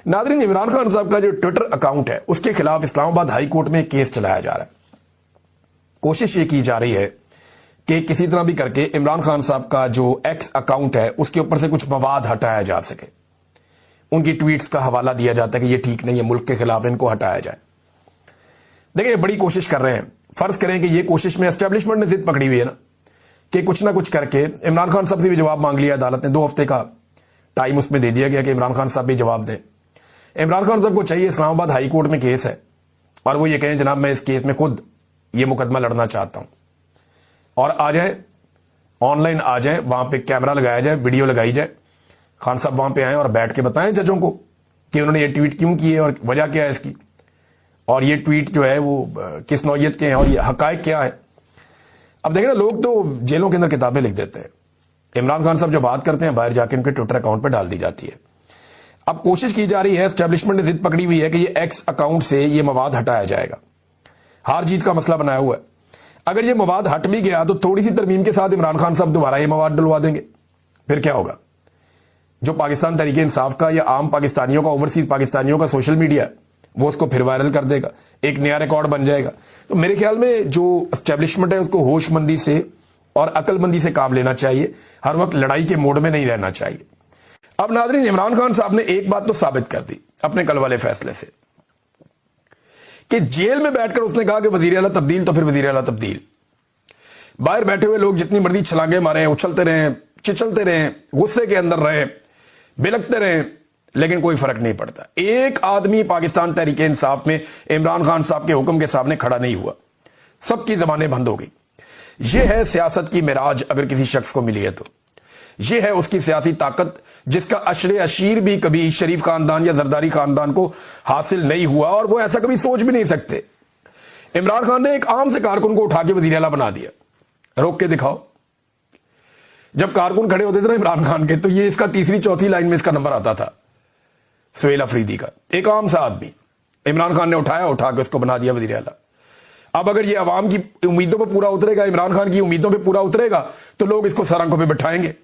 Nadreen, Imran Khan साहब का जो ट्विटर अकाउंट है उसके खिलाफ इस्लामाबाद हाई कोर्ट में केस चलाया जा रहा है। कोशिश ये की जा रही है कि किसी तरह भी करके इमरान खान साहब का जो एक्स अकाउंट है उसके ऊपर से कुछ मवाद हटाया जा सके। उनकी ट्वीट्स का हवाला दिया जाता है कि ये ठीक नहीं है, मुल्क के खिलाफ इनको हटाया जाए। देखिए, बड़ी कोशिश कर रहे हैं। फर्ज करें कि ये कोशिश में एस्टेब्लिशमेंट ने जिद पकड़ी हुई है कि कुछ ना कुछ करके इमरान खान साहब से भी जवाब मांग लिया अदालत ने। 2 हफ्ते का टाइम उसमें दे दिया गया कि इमरान खान साहब भी जवाब दें। इमरान खान साहब को चाहिए, इस्लामाबाद हाई कोर्ट में केस है और वो ये कहें जनाब मैं इस केस में खुद ये मुकदमा लड़ना चाहता हूं, और आ जाए, ऑनलाइन आ जाए, वहां पे कैमरा लगाया जाए, वीडियो लगाई जाए, खान साहब वहां पे आए और बैठ के बताएं जजों को कि उन्होंने ये ट्वीट क्यों किए और वजह क्या है इसकी, और ये ट्वीट जो है वो किस नौयत के हैं और ये हकायक क्या है। अब देखिए ना, लोग तो जेलों के अंदर किताबें लिख देते हैं। इमरान खान साहब जो बात करते हैं बाहर जाके उनके ट्विटर अकाउंट पर डाल दी जाती है। अब कोशिश की जा रही है, एस्टेब्लिशमेंट ने जिद पकड़ी हुई है कि ये एक्स अकाउंट से ये मवाद हटाया जाएगा। हार जीत का मसला बनाया हुआ है। अगर ये मवाद हट भी गया तो थोड़ी सी तरमीम के साथ इमरान खान साहब दोबारा ये मवाद डलवा देंगे, फिर क्या होगा? जो पाकिस्तान तहरीक इंसाफ का या आम पाकिस्तानियों का, ओवरसीज पाकिस्तानियों का सोशल मीडिया, वो उसको फिर वायरल कर देगा, एक नया रिकॉर्ड बन जाएगा। तो मेरे ख्याल में जो एस्टेब्लिशमेंट है उसको होशमंदी से और अकलमंदी से काम लेना चाहिए, हर वक्त लड़ाई के मोड में नहीं रहना चाहिए। अब नाज़रीन, इमरान खान साहब ने एक बात तो साबित कर दी अपने कल वाले फैसले से कि जेल में बैठकर उसने कहा कि वजीर आला तब्दील तो फिर वजीर आला तब्दील। बाहर बैठे हुए लोग जितनी मर्जी छलांगे मारे, उछलते रहे, चिचलते रहे, गुस्से के अंदर रहे, बिलकते रहे, लेकिन कोई फर्क नहीं पड़ता। एक आदमी पाकिस्तान तहरीक इंसाफ में इमरान खान साहब के हुक्म के सामने खड़ा नहीं हुआ। सबकी जबानें बंद हो गई। यह है सियासत की मिराज, अगर किसी शख्स को मिली है तो यह है उसकी सियासी ताकत, जिसका अशरे अशीर भी कभी शरीफ खानदान या जरदारी खानदान को हासिल नहीं हुआ, और वो ऐसा कभी सोच भी नहीं सकते। इमरान खान ने एक आम से कारकुन को उठा के वजीर आला बना दिया। रोक के दिखाओ। जब कारकुन खड़े होते थे ना इमरान खान के, तो ये इसका तीसरी चौथी लाइन में इसका नंबर आता था, सुहेल अफरीदी का। एक आम सा आदमी इमरान खान ने उठा के उसको बना दिया वजीर आला। अब अगर ये अवाम की उम्मीदों पर पूरा उतरेगा, इमरान खान की उम्मीदों पर पूरा उतरेगा, तो लोग इसको सरांखों पे बिठाएंगे,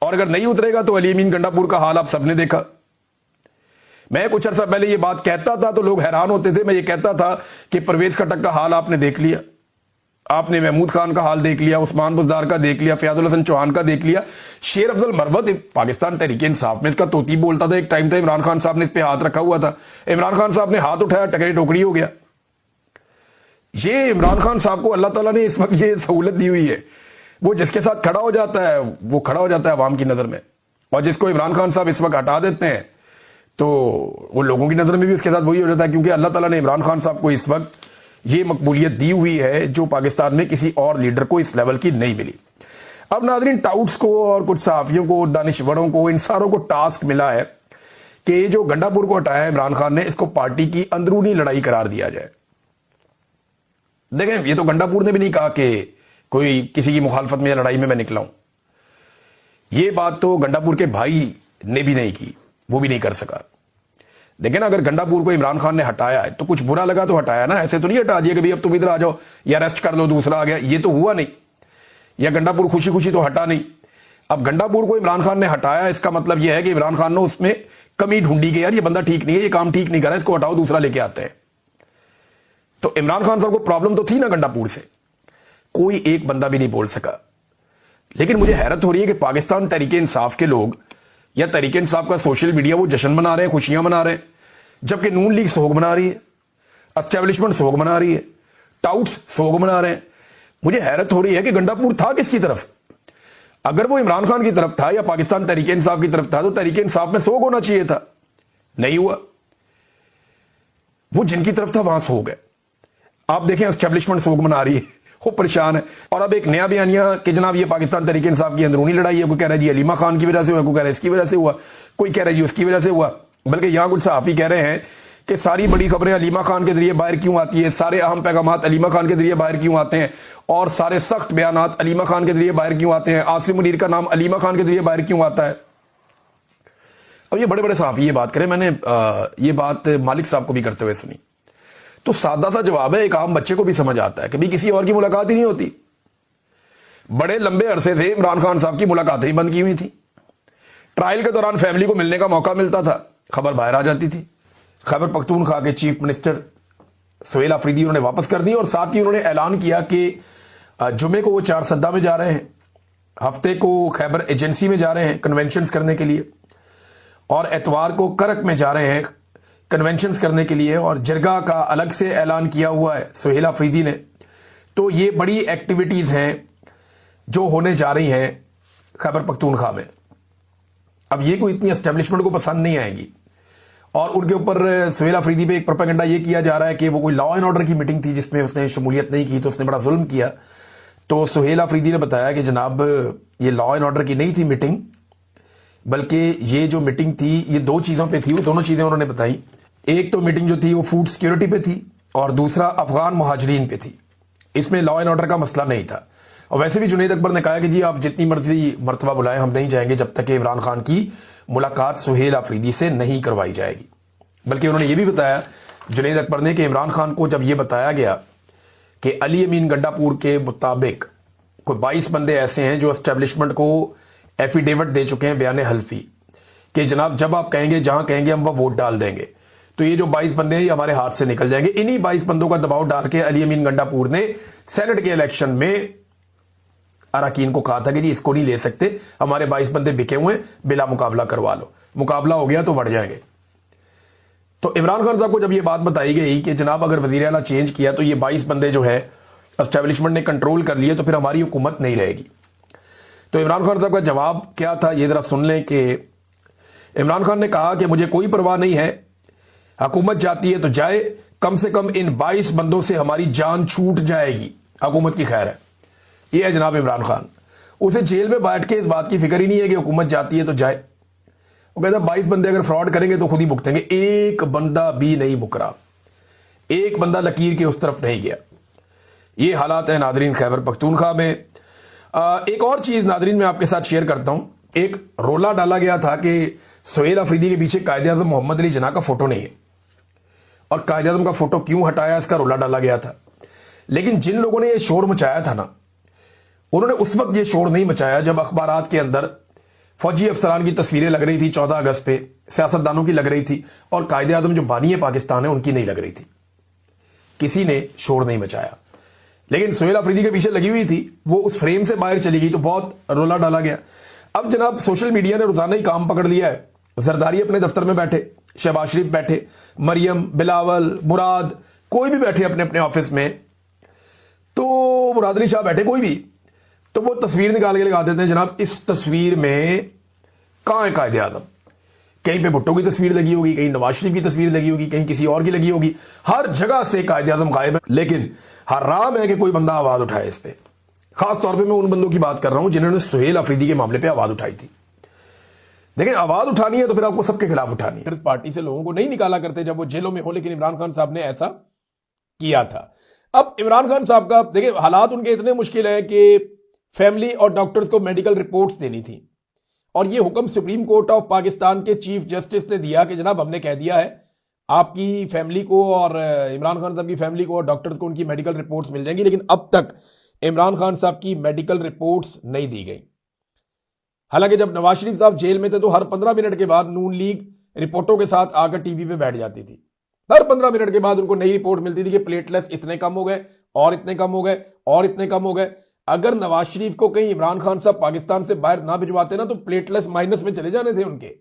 और अगर नहीं उतरेगा तो अली अमीन गंडापुर का हाल आप सबने देखा। मैं कुछ अर्सा पहले ये बात कहता था तो लोग हैरान होते थे। मैं ये कहता था कि परवेज खटक का हाल आपने देख लिया, आपने महमूद खान का हाल देख लिया, उस्मान बुज़दार का देख लिया, फयाजुल हसन चौहान का देख लिया, शेर अफजल मरवत पाकिस्तान तहरीक इंसाफ में इसका तोती बोलता था। एक टाइम था इमरान खान साहब ने इस पे हाथ रखा हुआ था, इमरान खान साहब ने हाथ उठाया, टकरी टोकरी हो गया। ये इमरान खान साहब को अल्लाह ताला ने इस वक्त ये सहूलत दी हुई है, वो जिसके साथ खड़ा हो जाता है वो खड़ा हो जाता है अवाम की नजर में, और जिसको इमरान खान साहब इस वक्त हटा देते हैं तो वो लोगों की नजर में भी उसके साथ वही हो जाता है, क्योंकि अल्लाह ताला ने इमरान खान साहब को इस वक्त ये मकबूलियत दी हुई है जो पाकिस्तान में किसी और लीडर को इस लेवल की नहीं मिली। अब नाज़रीन, टाउट्स को और कुछ सहाफियों को, दानिश्वरों को, इन सारों को टास्क मिला है कि जो गंडापुर को हटाया इमरान खान ने, इसको पार्टी की अंदरूनी लड़ाई करार दिया जाए। देखें, ये तो गंडापुर ने भी नहीं कहा कि कोई किसी की मुखालफत में या लड़ाई में मैं निकला हूं। ये बात तो गंडापुर के भाई ने भी नहीं की, वो भी नहीं कर सका। देखिए ना, अगर गंडापुर को इमरान खान ने हटाया है तो कुछ बुरा लगा तो हटाया ना, ऐसे तो नहीं हटा दिया कि भाई अब तुम इधर आ जाओ या अरेस्ट कर लो, दूसरा आ गया। ये तो हुआ नहीं। या गंडापुर खुशी खुशी तो हटा नहीं। अब गंडापुर को इमरान खान ने हटाया, इसका मतलब यह है कि इमरान खान ने उसमें कमी ढूंढी कि यार ये बंदा ठीक नहीं है, ये काम ठीक नहीं कर रहा है, इसको हटाओ, दूसरा लेके आते हैं। तो इमरान खान साहब को प्रॉब्लम तो थी ना गंडापुर से, कोई एक बंदा भी नहीं बोल सका। लेकिन मुझे हैरत हो रही है कि पाकिस्तान तहरीक इंसाफ के लोग या तहरीक इंसाफ का सोशल मीडिया वो जश्न मना रहे हैं, खुशियां मना रहे हैं, जबकि नून लीग सोग मना रही है, एस्टेब्लिशमेंट सोग मना रही है, टाउट्स सोग मना रहे हैं। मुझे हैरत हो रही है कि गंडापुर था किसकी तरफ? अगर वो इमरान खान की तरफ था या पाकिस्तान तहरीक इंसाफ की तरफ था तो तहरीक इंसाफ में सोग होना चाहिए था, नहीं हुआ। वो जिनकी तरफ था वहां सोग है। आप देखें, एस्टेब्लिशमेंट सोग मना रही है, वो परेशान है। और अब एक नया बयानिया कि जनाब ये पाकिस्तान तहरीक इंसाफ की अंदरूनी लड़ाई है। कोई कह रहा है जी अलीमा खान की वजह से हुआ, कोई कह रहा है इसकी वजह से हुआ, कोई कह रहा है जी उसकी वजह से हुआ। बल्कि यहां कुछ सहाफी कह रहे हैं कि सारी बड़ी खबरें अलीमा खान के जरिए बाहर क्यों आती है, सारे अहम पैगामात अलीमा खान के जरिए बाहर क्यों आते हैं, और सारे सख्त बयानात अलीमा खान के जरिए बाहर क्यों आते हैं, आसिम मुनीर का नाम अलीमा खान के जरिए बाहर क्यों आता है। अब ये बड़े बड़े सहाफी ये बात करें, मैंने ये बात मालिक साहब को भी करते हुए सुनी, तो सादा सा जवाब है, एक आम बच्चे को भी समझ आता है। कभी किसी और की मुलाकात ही नहीं होती। बड़े लंबे अरसे से इमरान खान साहब की मुलाकातें ही बंद की हुई थी। ट्रायल के दौरान फैमिली को मिलने का मौका मिलता था, खबर बाहर आ जाती थी। खैबर पख्तूनख्वा के चीफ मिनिस्टर सुहेल अफरीदी उन्होंने वापस कर दी और साथ ही उन्होंने ऐलान किया कि जुमे को वो चारसद्दा में जा रहे हैं, हफ्ते को खैबर एजेंसी में जा रहे हैं कन्वेंशंस करने के लिए, और एतवार को करक में जा रहे हैं कन्वेंशंस करने के लिए, और जरगा का अलग से ऐलान किया हुआ है सुहेल अफरीदी ने। तो ये बड़ी एक्टिविटीज़ हैं जो होने जा रही हैं खैबर पख्तूनख्वा में। अब ये कोई इतनी एस्टेब्लिशमेंट को पसंद नहीं आएगी, और उनके ऊपर सुहेल अफरीदी पे एक प्रोपेगेंडा ये किया जा रहा है कि वो कोई लॉ एंड ऑर्डर की मीटिंग थी जिसमें उसने शमूलियत नहीं की तो उसने बड़ा जुल्म किया। तो सुहेल अफरीदी ने बताया कि जनाब ये लॉ एंड ऑर्डर की नहीं थी मीटिंग, बल्कि ये जो मीटिंग थी ये दो चीज़ों पे थी, वो दोनों चीज़ें उन्होंने बताई। एक तो मीटिंग जो थी वो फूड सिक्योरिटी पे थी और दूसरा अफगान मुहाजिरीन पे थी। इसमें लॉ एंड ऑर्डर का मसला नहीं था। और वैसे भी जुनैद अकबर ने कहा कि जी आप जितनी मर्जी मरतबा बुलाएं हम नहीं जाएंगे जब तक कि इमरान खान की मुलाकात सुहेल अफरीदी से नहीं करवाई जाएगी। बल्कि उन्होंने ये भी बताया जुनैद अकबर ने कि इमरान खान को जब ये बताया गया कि अली अमीन गंडापुर के मुताबिक कोई 22 बंदे ऐसे हैं जो एस्टेब्लिशमेंट को एफिडेविट दे चुके हैं बयान हल्फी कि जनाब जब आप कहेंगे जहां कहेंगे हम वह वोट डाल देंगे, तो ये जो 22 बंदे हैं ये हमारे हाथ से निकल जाएंगे। इन्हीं 22 बंदों का दबाव डाल के अली अमीन गंडापुर ने सेनेट के इलेक्शन में अरकान को कहा था कि जी इसको नहीं ले सकते, हमारे 22 बंदे बिके हुए, बिला मुकाबला करवा लो। मुकाबला हो गया तो बढ़ जाएंगे। तो इमरान खान साहब को जब ये बात बताई गई कि जनाब अगर वजीर आला चेंज किया तो ये 22 बंदे जो है एस्टेब्लिशमेंट ने कंट्रोल कर लिए तो फिर हमारी हुकूमत नहीं रहेगी। तो इमरान खान साहब का जवाब क्या था ये जरा सुन लें कि इमरान खान ने कहा कि मुझे कोई परवाह नहीं है, हुकूमत जाती है तो जाए, कम से कम इन 22 बंदों से हमारी जान छूट जाएगी, हुकूमत की खैर है। ये है जनाब इमरान खान। उसे जेल में बैठ के इस बात की फिक्र ही नहीं है कि हुकूमत जाती है तो जाए। वो कहता 22 बंदे अगर फ्रॉड करेंगे तो खुद ही भुगतेंगे। एक बंदा भी नहीं मुकरा, एक बंदा लकीर के उस तरफ नहीं गया। ये हालात है नादरीन खैबर पख्तूनख्वा में। एक और चीज नादरीन मैं आपके साथ शेयर करता हूं। एक रोला डाला गया था कि सुहेल अफरीदी के पीछे कायदे आज़म मोहम्मद अली जिन्ना का फोटो नहीं है, और कायदे आज़म का फोटो क्यों हटाया इसका रोला डाला गया था। लेकिन जिन लोगों ने यह शोर मचाया था ना, उन्होंने उस वक्त ये शोर नहीं मचाया जब अखबारात के अंदर फौजी अफसरान की तस्वीरें लग रही थी 14 अगस्त पे, सियासतदानों की लग रही थी, और कायदे आज़म जो बानी है पाकिस्तान है उनकी नहीं लग रही थी। किसी ने शोर नहीं मचाया। लेकिन सुहेल अफरीदी के पीछे लगी हुई थी, वो उस फ्रेम से बाहर चली गई तो बहुत रोला डाला गया। अब जनाब सोशल मीडिया ने रोजाना ही काम पकड़ लिया है। जरदारी अपने दफ्तर में बैठे, शहबाज शरीफ बैठे, मरियम, बिलावल, मुराद, कोई भी बैठे अपने अपने ऑफिस में, तो मुरादली शाह बैठे, कोई भी, तो वो तस्वीर निकाल के लगा देते हैं जनाब इस तस्वीर में कहां है कायदे आज़म। कहीं पे भुट्टो की तस्वीर लगी होगी, कहीं नवाज शरीफ की तस्वीर लगी होगी, कहीं किसी और की लगी होगी, हर जगह से कायदे आज़म गायब है। लेकिन हराम है कि कोई बंदा आवाज उठाए इस पे। खास तौर पे मैं उन बंदों की बात कर रहा हूं जिन्होंने सुहेल अफरीदी के मामले पे आवाज उठाई थी। लेकिन आवाज उठानी है तो फिर आपको सबके खिलाफ उठानी है। पार्टी से लोगों को नहीं निकाला करते जब वो जेलों में हो, लेकिन इमरान खान साहब ने ऐसा किया था। अब इमरान खान साहब का देखिए हालात उनके इतने मुश्किल है कि फैमिली और डॉक्टर्स को मेडिकल रिपोर्ट्स देनी थी, और ये हुक्म सुप्रीम कोर्ट ऑफ पाकिस्तान के चीफ जस्टिस ने दिया कि जनाब हमने कह दिया है आपकी फैमिली को और इमरान खान साहब की फैमिली को और डॉक्टर्स को उनकी मेडिकल रिपोर्ट्स मिल जाएंगी। लेकिन अब तक इमरान खान साहब की मेडिकल रिपोर्ट्स नहीं दी गई। हालांकि जब नवाज शरीफ साहब जेल में थे तो हर 15 मिनट के बाद नून लीग रिपोर्टों के साथ आकर टीवी पे बैठ जाती थी। हर 15 मिनट के बाद उनको नई रिपोर्ट मिलती थी कि प्लेटलेट्स इतने कम हो गए और इतने कम हो गए और इतने कम हो गए। अगर नवाज शरीफ को कहीं इमरान खान साहब पाकिस्तान से बाहर ना भिजवाते ना तो प्लेटलेट्स माइनस में चले जाने थे उनके।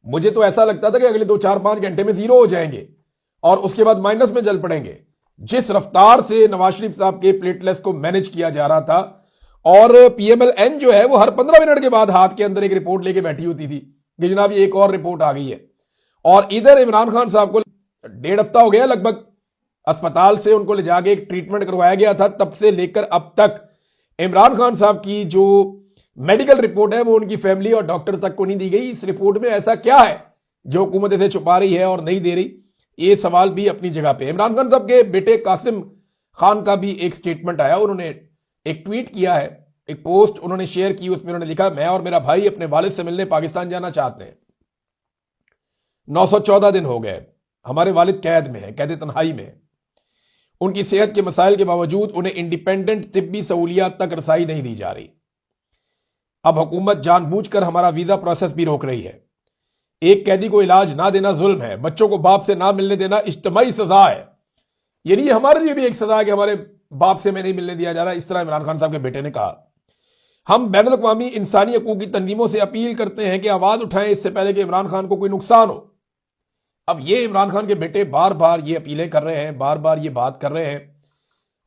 मुझे तो ऐसा लगता था कि अगले 2-4-5 घंटे में 0 हो जाएंगे और उसके बाद माइनस में चल पड़ेंगे। जिस रफ्तार से नवाज शरीफ साहब के प्लेटलेट्स को मैनेज किया जा रहा था, और PMLN जो है वो हर 15 मिनट के बाद हाथ के अंदर एक रिपोर्ट लेके बैठी होती थी कि जनाब ये एक और रिपोर्ट आ गई है। और इधर इमरान खान साहब को 1.5 हफ्ता हो गया लगभग, अस्पताल से उनको ले जाके एक ट्रीटमेंट करवाया गया था, तब से लेकर अब तक इमरान खान साहब की जो मेडिकल रिपोर्ट है वो उनकी फैमिली और डॉक्टर तक को नहीं दी गई। इस रिपोर्ट में ऐसा क्या है जो हुकूमत इसे छुपा रही है और नहीं दे रही, ये सवाल भी अपनी जगह पे। इमरान खान साहब के बेटे कासिम खान का भी एक स्टेटमेंट आया, उन्होंने एक ट्वीट किया है, एक पोस्ट उन्होंने शेयर की, उसमें उन्होंने लिखा मैं और मेरा भाई अपने वालिद से मिलने पाकिस्तान जाना चाहते हैं। 914 दिन हो गए, हमारे वालिद कैद में है, कैद तन्हाई में है। उनकी सेहत के मसाइल के बावजूद उन्हें इंडिपेंडेंट तिब्बी सहूलियात तक रसाई नहीं दी जा रही। अब हुकूमत जानबूझकर हमारा वीजा प्रोसेस भी रोक रही है। एक कैदी को इलाज ना देना जुल्म है, बच्चों को बाप से ना मिलने देना इज्तिमाई सजा है। यानी ये हमारे लिए भी एक सजा है कि हमारे बाप से हमें नहीं मिलने दिया जा रहा। इस तरह इमरान खान साहब के बेटे ने कहा। हम बैनुल अक़वामी इंसानी हकूक़ की तंजीमों से अपील करते हैं कि आवाज उठाएं इससे पहले कि इमरान खान को कोई नुकसान हो। अब ये इमरान खान के बेटे बार बार ये अपीलें कर रहे हैं, बार बार ये बात कर रहे हैं,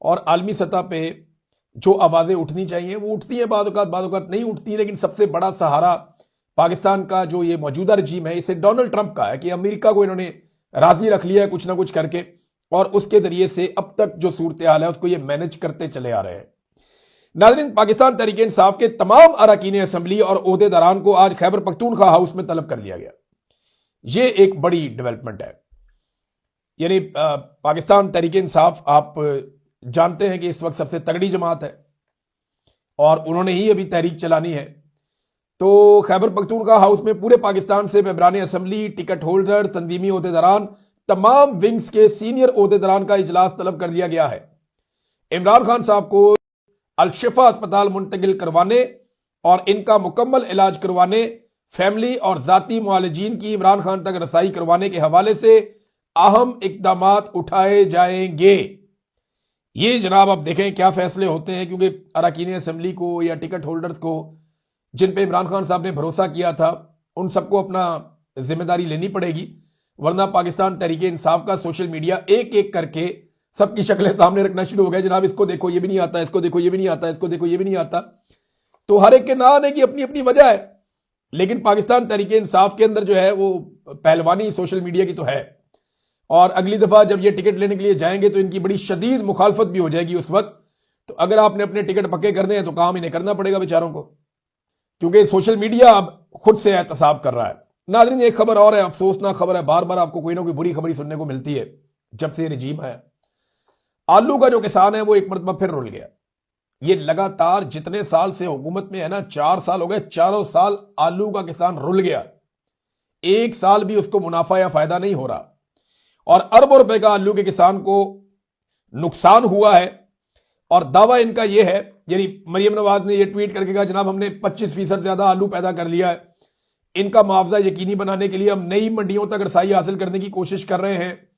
और आलमी सतह पे जो आवाजें उठनी चाहिए वो उठती हैं, बाद औक़ात नहीं उठती। लेकिन सबसे बड़ा सहारा पाकिस्तान का जो ये मौजूदा रजीम है, इसे डोनाल्ड ट्रंप का है कि अमेरिका को इन्होंने राजी रख लिया है कुछ ना कुछ करके, और उसके जरिए से अब तक जो सूरत हाल है उसको ये मैनेज करते चले आ रहे हैं। नाज़रीन, पाकिस्तान तहरीक इंसाफ के तमाम अरकान असम्बली और ओहदेदारान को आज खैबर पख्तूनख्वा हाउस में तलब कर लिया गया। ये एक बड़ी डेवलपमेंट है। यानी पाकिस्तान तहरीक इंसाफ, आप जानते हैं कि इस वक्त सबसे तगड़ी जमात है और उन्होंने ही अभी तहरीक चलानी है। तो खैबर पख्तूनख्वा हाउस में पूरे पाकिस्तान से मेंबरान असम्बली, टिकट होल्डर, तंजीमी ओहदेदारान, तमाम विंग्स के सीनियर ओहदेदारान का इजलास तलब कर लिया गया है। इमरान खान साहब को अल-शिफा अस्पताल मुंतकिल करवाने और इनका मुकम्मल इलाज करवाने, फैमिली और जाती मुआलिजीन की इमरान खान तक रसाई करवाने के हवाले से अहम इकदामात उठाए जाएंगे। ये जनाब आप देखें क्या फैसले होते हैं, क्योंकि अरकान असम्बली को या टिकट होल्डर्स को जिन पे इमरान खान साहब ने भरोसा किया था, उन सबको अपना जिम्मेदारी लेनी पड़ेगी, वरना पाकिस्तान तहरीक इंसाफ का सोशल मीडिया एक एक करके सबकी शक्लें सामने रखना शुरू हो गया। जनाब इसको देखो ये भी नहीं आता, इसको देखो ये भी नहीं आता, इसको देखो ये भी नहीं आता। तो हर एक के ना आने की अपनी अपनी वजह है, लेकिन पाकिस्तान तहरीक इंसाफ के अंदर जो है वो पहलवानी सोशल मीडिया की तो है। और अगली दफा जब ये टिकट लेने के लिए जाएंगे तो इनकी बड़ी शदीद मुखालफत भी हो जाएगी उस वक्त। तो अगर आपने अपने टिकट पक्के करने हैं तो काम इन्हें करना पड़ेगा बेचारों को, क्योंकि सोशल मीडिया अब खुद से एहतसाब कर रहा है। नाज़रीन, एक खबर और है, अफसोसनाक खबर है, बार बार आपको कोई ना कोई बुरी खबरी सुनने को मिलती है जब से रजीम है। आलू का जो किसान है वो एक मरतबा फिर रुल गया। ये लगातार जितने साल से हुकूमत में है ना, 4 साल हो गए, चारों साल आलू का किसान रुल गया। एक साल भी उसको मुनाफा या फायदा नहीं हो रहा, और अरबों रुपए का आलू के किसान को नुकसान हुआ है। और दावा इनका यह है, यानी मरियम नवाज ने यह ट्वीट करके कहा जनाब हमने 25% ज्यादा आलू पैदा कर लिया है, इनका मुआवजा यकीनी बनाने के लिए हम नई मंडियों तक रसाई हासिल करने की कोशिश कर रहे हैं,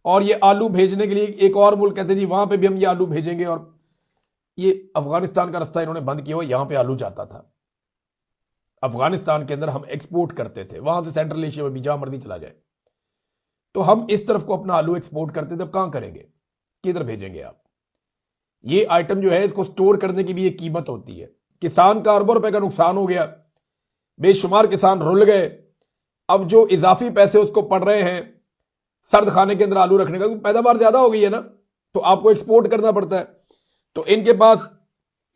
और ये आलू भेजने के लिए एक और मुल्क कहते जी वहां पे भी हम ये आलू भेजेंगे। और ये अफगानिस्तान का रास्ता इन्होंने बंद किया हुआ, यहां पे आलू जाता था। अफगानिस्तान के अंदर हम एक्सपोर्ट करते थे, वहां से सेंट्रल एशिया में भी जहां मर्जी चला जाए। तो हम इस तरफ को अपना आलू एक्सपोर्ट करते थे, अब कहां करेंगे, किधर भेजेंगे आप? ये आइटम जो है इसको स्टोर करने की भी एक कीमत होती है। किसान का अरबों रुपए का नुकसान हो गया, बेशुमार किसान रुल गए। अब जो इजाफी पैसे उसको पड़ रहे हैं सर्द खाने के अंदर आलू रखने का, पैदावार ज्यादा हो गई है ना, तो आपको एक्सपोर्ट करना पड़ता है। तो इनके पास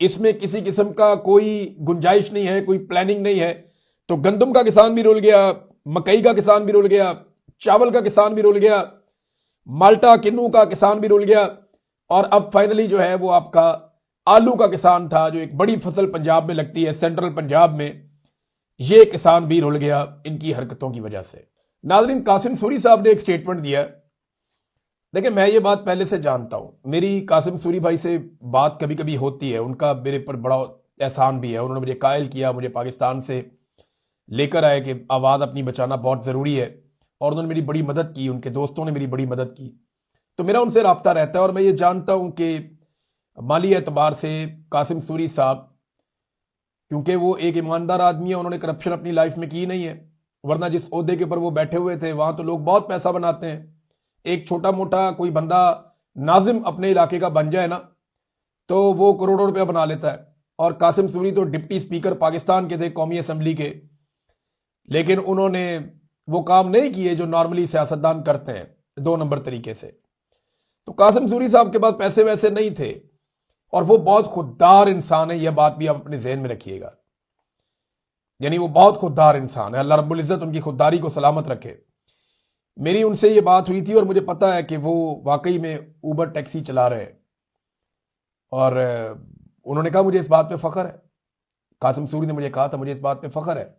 इसमें किसी किस्म का कोई गुंजाइश नहीं है, कोई प्लानिंग नहीं है। तो गंदम का किसान भी रुल गया, मकई का किसान भी रुल गया, चावल का किसान भी रुल गया, माल्टा किन्नू का किसान भी रुल गया, और अब फाइनली जो है वो आपका आलू का किसान था, जो एक बड़ी फसल पंजाब में लगती है, सेंट्रल पंजाब में, ये किसान भी रुल गया इनकी हरकतों की वजह से। नाज़रीन, कासिम सूरी साहब ने एक स्टेटमेंट दिया। देखिए, मैं ये बात पहले से जानता हूं, मेरी कासिम सूरी भाई से बात कभी कभी होती है, उनका मेरे पर बड़ा एहसान भी है। उन्होंने मुझे कायल किया, मुझे पाकिस्तान से लेकर आए कि आवाज़ अपनी बचाना बहुत ज़रूरी है, और उन्होंने मेरी बड़ी मदद की, उनके दोस्तों ने मेरी बड़ी मदद की। तो मेरा उनसे रब्ता रहता है, और मैं ये जानता हूं कि माली एतबार से कासिम सूरी साहब, क्योंकि वो एक ईमानदार आदमी है, उन्होंने करप्शन अपनी लाइफ में की नहीं है, वरना जिस ओहदे के ऊपर वो बैठे हुए थे वहां तो लोग बहुत पैसा बनाते हैं। एक छोटा मोटा कोई बंदा नाजिम अपने इलाके का बन जाए ना, तो वो करोड़ों रुपया बना लेता है। और कासिम सूरी तो डिप्टी स्पीकर पाकिस्तान के थे, कौमी असम्बली के, लेकिन उन्होंने वो काम नहीं किए जो नॉर्मली सियासतदान करते हैं 2 नंबर तरीके से। तो कासिम सूरी साहब के पास पैसे वैसे नहीं थे, और वो बहुत खुददार इंसान है, यह बात भी आप अपने जहन में रखिएगा। यानी वो बहुत खुददार इंसान है, अल्लाह रब्बुल इज्जत उनकी खुददारी को सलामत रखे। मेरी उनसे ये बात हुई थी, और मुझे पता है कि वो वाकई में ऊबर टैक्सी चला रहे हैं, और उन्होंने कहा मुझे इस बात पे फख्र है, कासिम सूरी ने मुझे कहा था मुझे इस बात पे फख्र है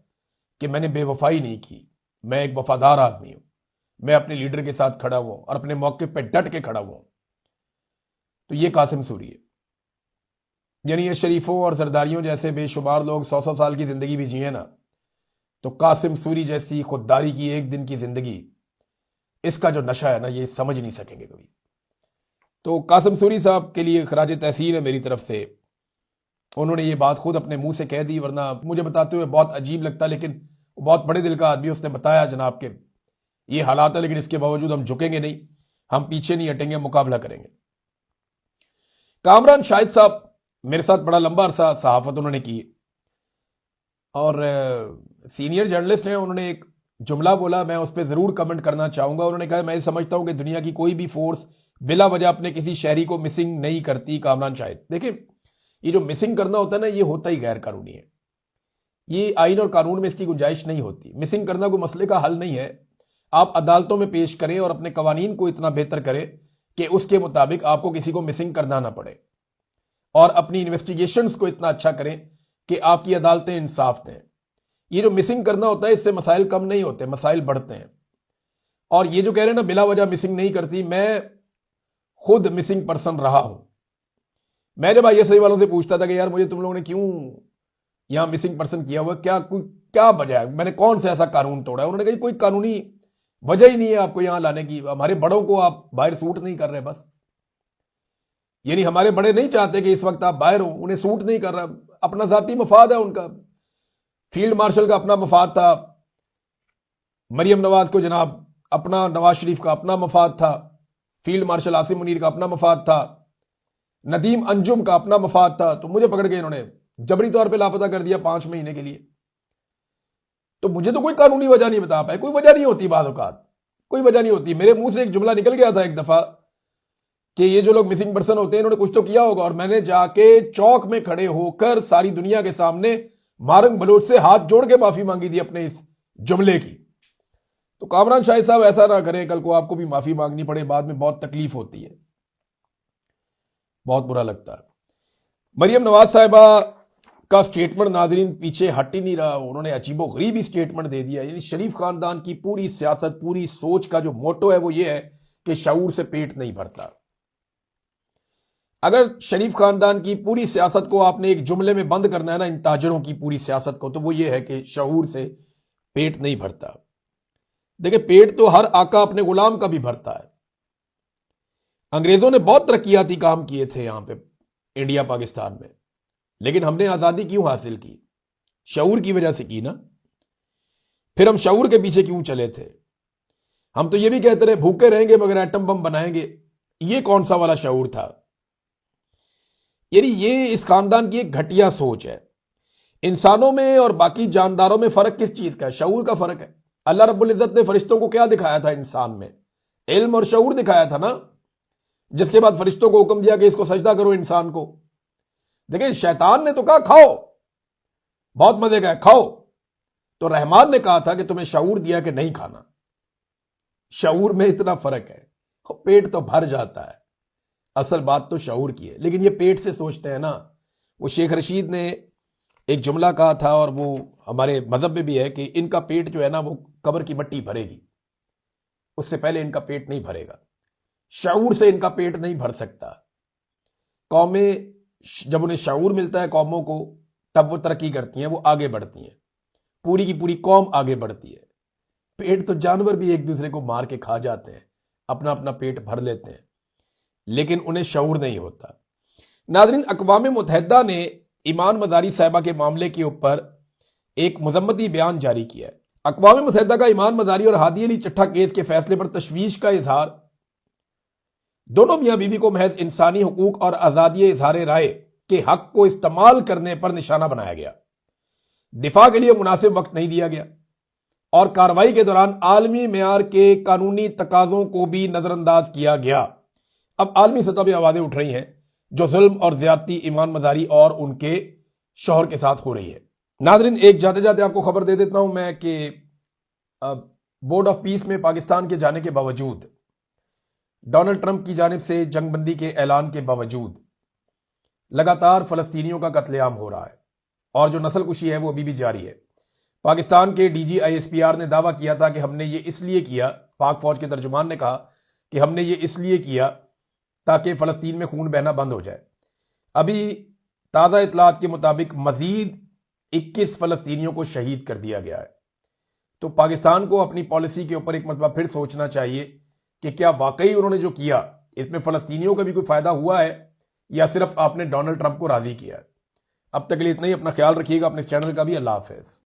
कि मैंने बेवफाई नहीं की, मैं एक वफादार आदमी हूं, मैं अपने लीडर के साथ खड़ा हुआ और अपने मौके पे डट के खड़ा हुआ। तो ये कासिम सूरी है। यानी ये शरीफों और सरदारियों जैसे बेशुमार लोग 100-100 साल की जिंदगी भी जिए ना, तो कासिम सूरी जैसी खुददारी की एक दिन की जिंदगी, इसका जो नशा है ना, ये समझ नहीं सकेंगे कभी। तो कासिम सूरी साहब के लिए खराज तहसीन है मेरी तरफ से। उन्होंने ये बात खुद अपने मुंह से कह दी, वरना मुझे बताते हुए बहुत अजीब लगता, लेकिन बहुत बड़े दिल का आदमी, उसने बताया जनाब के ये हालात है, लेकिन इसके बावजूद हम झुकेंगे नहीं, हम पीछे नहीं हटेंगे, मुकाबला करेंगे। कामरान शाहिद साहब मेरे साथ बड़ा लंबा अरसा सहाफत उन्होंने की, और सीनियर जर्नलिस्ट हैं। उन्होंने एक जुमला बोला, मैं उस पर जरूर कमेंट करना चाहूंगा। उन्होंने कहा, मैं समझता हूं कि दुनिया की कोई भी फोर्स बिला वजह अपने किसी शहरी को मिसिंग नहीं करती। कामरान शाहिद, देखिए ये जो मिसिंग करना होता है ना, ये होता ही गैर कानूनी है। ये आइन और कानून में इसकी गुंजाइश नहीं होती। मिसिंग करना कोई मसले का हल नहीं है। आप अदालतों में पेश करें और अपने कवानीन को इतना बेहतर करें कि उसके मुताबिक आपको किसी को मिसिंग करना ना पड़े, और अपनी इन्वेस्टिगेशंस को इतना अच्छा करें कि आपकी अदालतें इंसाफ दें। ये जो मिसिंग करना होता है, इससे मसाइल कम नहीं होते, मसाइल बढ़ते हैं। और ये जो कह रहे हैं ना बिला वजह मिसिंग नहीं करती, मैं खुद मिसिंग पर्सन रहा हूं। मैं जब ISI वालों से पूछता था कि यार मुझे तुम लोगों ने क्यों यहां मिसिंग पर्सन किया हुआ, क्या वजह है, मैंने कौन सा ऐसा कानून तोड़ा है, उन्होंने कहा कोई कानूनी वजह ही नहीं है आपको यहां लाने की, हमारे बड़ों को आप बाहर सूट नहीं कर रहे बस। यानी हमारे बड़े नहीं चाहते कि इस वक्त आप बाहर हो, उन्हें सूट नहीं कर रहा, अपना जाती मफाद है उनका। फील्ड मार्शल का अपना मफाद था, मरियम नवाज को जनाब अपना, नवाज शरीफ का अपना मफाद था, फील्ड मार्शल आसिम मुनीर का अपना मफाद था, नदीम अंजुम का अपना मफाद था। तो मुझे पकड़ के इन्होंने जबरी तौर पे लापता कर दिया 5 महीने के लिए। तो मुझे तो कोई कानूनी वजह नहीं बता पाए, कोई वजह नहीं होती, बाज़ औक़ात कोई वजह नहीं होती। मेरे मुंह से एक जुमला निकल गया था एक दफा कि ये जो लोग मिसिंग पर्सन होते हैं इन्होंने कुछ तो किया होगा, और मैंने जाके चौक में खड़े होकर सारी दुनिया के सामने मारंग बलोच से हाथ जोड़ के माफी मांगी थी अपने इस जुमले की। तो कामरान शाहिद साहब ऐसा ना करें, कल को आपको भी माफी मांगनी पड़े, बाद में बहुत तकलीफ होती है, बहुत बुरा लगता है। मरियम नवाज साहिबा का स्टेटमेंट नाजरीन पीछे हट ही नहीं रहा, उन्होंने अजीबोगरीब ही स्टेटमेंट दे दिया। यानी शरीफ खानदान की पूरी सियासत, पूरी सोच का जो मोटो है वो ये है कि शऊर से पेट नहीं भरता। अगर शरीफ खानदान की पूरी सियासत को आपने एक जुमले में बंद करना है ना, इन ताजरों की पूरी सियासत को, तो वो ये है कि शऊर से पेट नहीं भरता। देखिए पेट तो हर आका अपने गुलाम का भी भरता है। अंग्रेजों ने बहुत तरक्याती काम किए थे यहां पे इंडिया पाकिस्तान में, लेकिन हमने आजादी क्यों हासिल की? शऊर की वजह से की ना। फिर हम शऊर के पीछे क्यों चले थे? हम तो ये भी कहते रहे भूखे रहेंगे मगर एटम बम बनाएंगे। ये कौन सा वाला शऊर था? यानी ये इस खानदान की एक घटिया सोच है। इंसानों में और बाकी जानदारों में फर्क किस चीज का है? शऊर का फर्क है। अल्लाह रब्बुल इज्जत ने फरिश्तों को क्या दिखाया था? इंसान में इल्म और शऊर दिखाया था ना, जिसके बाद फरिश्तों को हुक्म दिया कि इसको सजदा करो इंसान को। देखिए शैतान ने तो कहा खाओ, बहुत मजे का है, खाओ। तो रहमान ने कहा था कि तुम्हें शऊर दिया कि नहीं खाना। शऊर में इतना फर्क है, पेट तो भर जाता है। असल बात तो शऊर की है, लेकिन ये पेट से सोचते हैं ना। वो शेख रशीद ने एक जुमला कहा था, और वो हमारे मजहब में भी है कि इनका पेट जो है ना वो कब्र की मट्टी भरेगी, उससे पहले इनका पेट नहीं भरेगा। शऊर से इनका पेट नहीं भर सकता। कौमें जब उन्हें शऊर मिलता है कौमों को, तब वो तरक्की करती हैं, वो आगे बढ़ती हैं, पूरी की पूरी कौम आगे बढ़ती है। पेट तो जानवर भी एक दूसरे को मार के खा जाते हैं, अपना अपना पेट भर लेते हैं, लेकिन उन्हें शऊर नहीं होता। नाज़रीन, अक़वाम मुत्तहिदा ने ईमान मज़ारी साहिबा के मामले के ऊपर एक मज़म्मती बयान जारी किया है। अक़वाम मुत्तहिदा का ईमान मज़ारी और हादी अली चट्ठा केस के फैसले पर तशवीश का इजहार। दोनों मियां बीवी को महज इंसानी हुकूक और आज़ादी इजहार राय के हक को इस्तेमाल करने पर निशाना बनाया गया। दिफा के लिए मुनासिब वक्त नहीं दिया गया, और कार्रवाई के दौरान आलमी मेयार के कानूनी तकाजों को भी नजरअंदाज किया गया। अब आलमी सतह पर आवाजें उठ रही हैं जो जुल्म और ज्यादती ईमान मज़ारी और उनके शौहर के साथ हो रही है। नाज़रीन, एक जाते जाते आपको खबर दे देता हूं मैं कि बोर्ड ऑफ पीस में पाकिस्तान के जाने के बावजूद, डोनाल्ड ट्रंप की जानिब से जंगबंदी के ऐलान के बावजूद लगातार फलस्तीनियों का कत्लेआम हो रहा है, और जो नस्लकुशी है वो अभी भी जारी है। पाकिस्तान के DG ISPR ने दावा किया था कि हमने ये इसलिए किया, पाक फौज के तर्जुमान ने कहा कि हमने ये इसलिए किया ताकि फलस्तीन में खून बहना बंद हो जाए। अभी ताज़ा इतलात के मुताबिक मजीद 21 फलस्तीनियों को शहीद कर दिया गया है। तो पाकिस्तान को अपनी पॉलिसी के ऊपर एक मरतबा फिर सोचना चाहिए कि क्या वाकई उन्होंने जो किया इसमें फ़लस्तीनियों का भी कोई फ़ायदा हुआ है या सिर्फ आपने डोनाल्ड ट्रंप को राज़ी किया है। अब तक के लिए इतना ही। अपना ख्याल रखिएगा, अपने इस चैनल का भी। अल्लाह हाफ़िज़।